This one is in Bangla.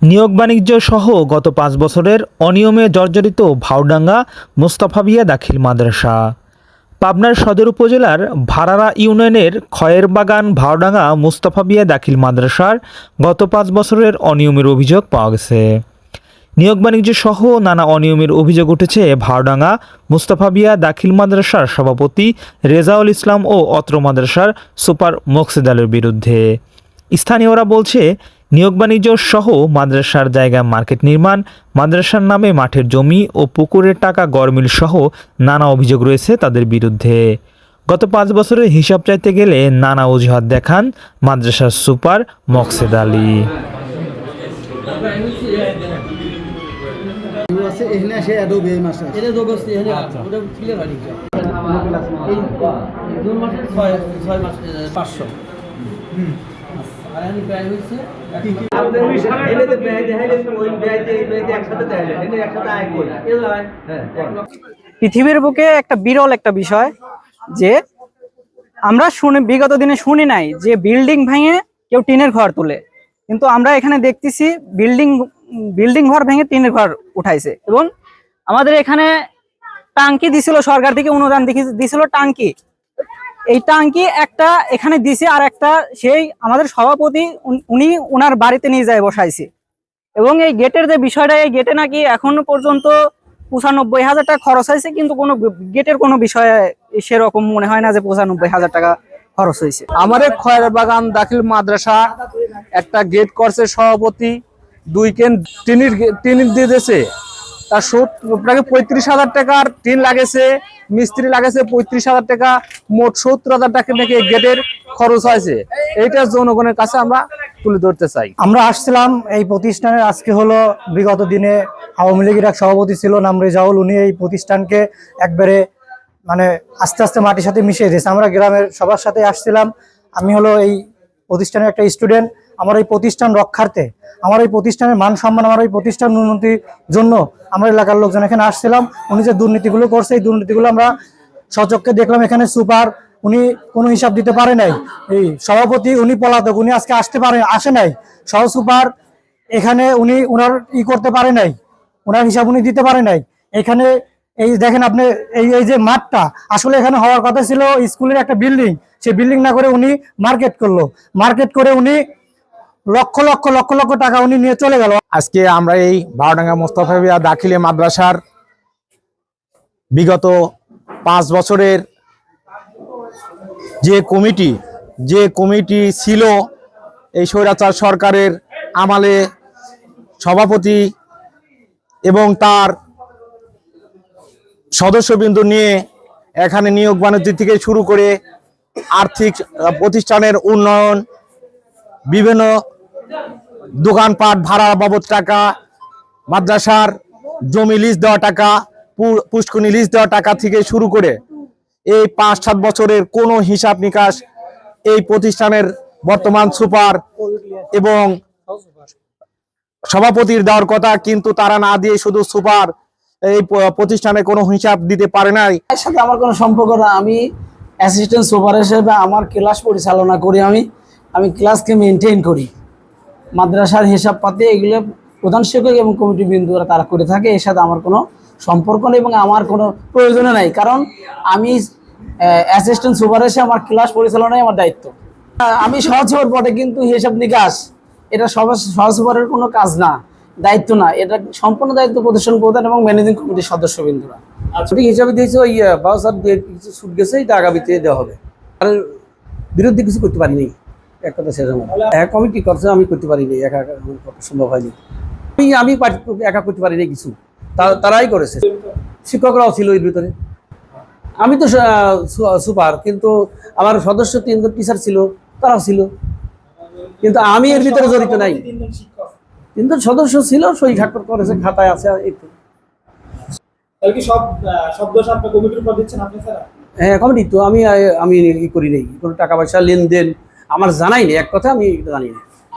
নিয়োগ বাণিজ্য সহ গত ৫ বছরের অনিয়মে জর্জরিত ভাওডাঙ্গা মোস্তফাবিয়া দাখিল মাদ্রাসা। পাবনার সদর উপজেলার ভাড়ারা ইউনিয়নের খয়েরবাগান ভাওডাঙ্গা মোস্তফাবিয়া দাখিল মাদ্রাসার গত ৫ বছরের অনিয়মের অভিযোগ পাওয়া গেছে। নিয়োগ বাণিজ্য সহ নানা অনিয়মের অভিযোগ উঠেছে ভাওডাঙ্গা মোস্তফাবিয়া দাখিল মাদ্রাসার সভাপতি রেজাউল ইসলাম ও অত্র মাদ্রাসার সুপার মোকসেদ আলীর বিরুদ্ধে। স্থানীয়রা বলছে, নিয়োগ বাণিজ্য সহ মাদ্রাসার জায়গায় মার্কেট নির্মাণ, মাদ্রাসার নামে মাঠের জমি ও পুকুরের টাকা গড়মিল সহ নানা অভিযোগ রয়েছে তাদের বিরুদ্ধে। গত ৫ বছরের হিসাব চাইতে গেলে নানা অজুহাত দেখান মাদ্রাসার সুপার মোকসেদ আলী। পৃথিবীর বুকে একটা বিরল একটা বিষয় যে আমরা বিগত দিনে শুনি নাই যে বিল্ডিং ভেঙে কেউ টিনের ঘর তোলে, কিন্তু আমরা এখানে দেখতেছি বিল্ডিং ঘর ভেঙে টিনের ঘর উঠাইছে। এবং আমাদের এখানে টাঙ্কি দিছিল, সরকার থেকে অনুদান দিছিল টাঙ্কি। এই টাঙ্কি একটা এখানে দিছে, আর একটা সেই আমাদের সভাপতি উনি ওনার বাড়িতে নিয়ে যায় বসাইছে। এবং এই গেটের যে বিষয়টা, এই গেটে নাকি এখনো পর্যন্ত ৯৫,০০০ টাকা খরচ হয়েছে, কিন্তু কোনো গেটের কোনো বিষয়ে সেরকম মনে হয় না যে ৯৫,০০০ টাকা খরচ হয়েছে। আমাদের খয়েরবাগান দাখিল মাদ্রাসা একটা গেট করছে সভাপতি, 2 কেন টিন দিয়ে দিয়েছে। তার প্রায় ৩৫,০০০ টাকার টিন লাগেছে, মিস্ত্রি লাগেছে ৩৫,০০০ টাকা, মোট ৭০,০০০ টাকা নাকি গেটের খরচ হয়েছে। এইটা জনগণের কাছে আমরা তুলে ধরতে চাই। আমরা আসছিলাম এই প্রতিষ্ঠানের, আজকে হলো বিগত দিনে আওয়ামী লীগের এক সভাপতি ছিল নাম রেজাউল, উনি এই প্রতিষ্ঠানকে একবারে মানে আস্তে আস্তে মাটির সাথে মিশিয়ে দিয়েছে। আমরা গ্রামের সবার সাথে আসছিলাম। আমি হলো এই প্রতিষ্ঠানের একটা স্টুডেন্ট। আমার এই প্রতিষ্ঠান রক্ষার্থে, আমার এই প্রতিষ্ঠানের মান সম্মান, আমার এই প্রতিষ্ঠান উন্নতির জন্য আমরা এলাকার লোকজন এখানে আসছিলাম। উনি যে দুর্নীতিগুলো করছে, এই দুর্নীতিগুলো আমরা সচক্ষে দেখলাম। এখানে সুপার উনি কোনো হিসাব দিতে পারে নাই, এই সভাপতি উনি পলাতক, উনি আজকে আসে নাই। সহ সুপার এখানে উনি ওনার করতে পারে নাই, ওনার হিসাব উনি দিতে পারে নাই। এখানে এই দেখেন আপনি, এই যে মাঠটা আসলে এখানে হওয়ার কথা ছিল স্কুলের একটা বিল্ডিং, সেই বিল্ডিং না করে উনি মার্কেট করলো। মার্কেট করে উনি লক্ষ লক্ষ লক্ষ লক্ষ টাকা উনি নিয়ে চলে গেল। আজকে আমরা এই ভাওডাঙ্গা মোস্তফাবিয়া দাখিলে মাদ্রাসার বিগত ৫ বছরের যে কমিটি ছিল এই স্বৈরাচার সরকারের আমলে, সভাপতি এবং তার সদস্যবৃন্দ নিয়ে এখানে নিয়োগ বাণিজ্য থেকে শুরু করে আর্থিক প্রতিষ্ঠানের উন্নয়ন, বিভিন্ন দোকানপাট ভাড়া বাবদ টাকা, মাদ্রাসার জমি লিজ দেওয়া টাকা, পুষ্করণী লিজ দেওয়া টাকা থেকে শুরু করে এই ৫-৭ বছরের কোনো হিসাব নিকাশ এই প্রতিষ্ঠানের বর্তমান সুপার এবং সভাপতির দেওয়ার কথা, কিন্তু তারা না দিয়ে শুধু সুপার এই প্রতিষ্ঠানে কোনো হিসাব দিতে পারে নাই। এর সাথে আমার কোনো সম্পর্ক না। আমি অ্যাসিস্ট্যান্ট সুপার হিসেবে আমার ক্লাস পরিচালনা করি, আমি ক্লাসকে মেনটেন করি। মাদ্রাসার হিসাব পাতি এগুলো প্রধান শিক্ষক এবং কমিটি বিন্দুরা তারা করে থাকে। এর সাথে আমার কোনো সম্পর্ক নেই এবং আমার কোনো প্রয়োজন নাই, কারণ আমি অ্যাসিস্ট্যান্ট সুপার হিসেবে আমার ক্লাস পরিচালনাই আমার দায়িত্ব। আমি সহজ সুপার পদে, কিন্তু হিসাব নিকাশ এটা সহজ সুপারের কোনো কাজ না, দায়িত্ব না। এটা সম্পূর্ণ দায়িত্ব প্রতিষ্ঠান প্রধান এবং ম্যানেজিং কমিটির সদস্যবৃন্দরা। ঠিক হিসাবে দিয়েছে ওই বাউসার কিছু ছুট গেছে, এটা আগামীতে দেওয়া হবে। আর বিরুদ্ধে কিছু করতে পারিনি, এক কথা শেষ আমার। কমিটি করছে, আমি করতে পারিনি, একা সম্ভব হয়নি। আমি একা করতে পারিনি কিছু, তারাই করেছে। শিক্ষকরাও ছিল এর ভিতরে। আমি তো সুপার, কিন্তু আমার সদস্য 3 জন টিচার ছিল, তারাও ছিল, কিন্তু আমি এর ভিতরে জড়িত নাই। 3 জন সদস্য ছিল, সই স্বাক্ষর করেছে, খাতায় আছে। হ্যাঁ, কমিটি তো আমি করি নাই, কোনো টাকা পয়সা লেনদেন আমার জানাই নেই, এক কথা আমি জানি না।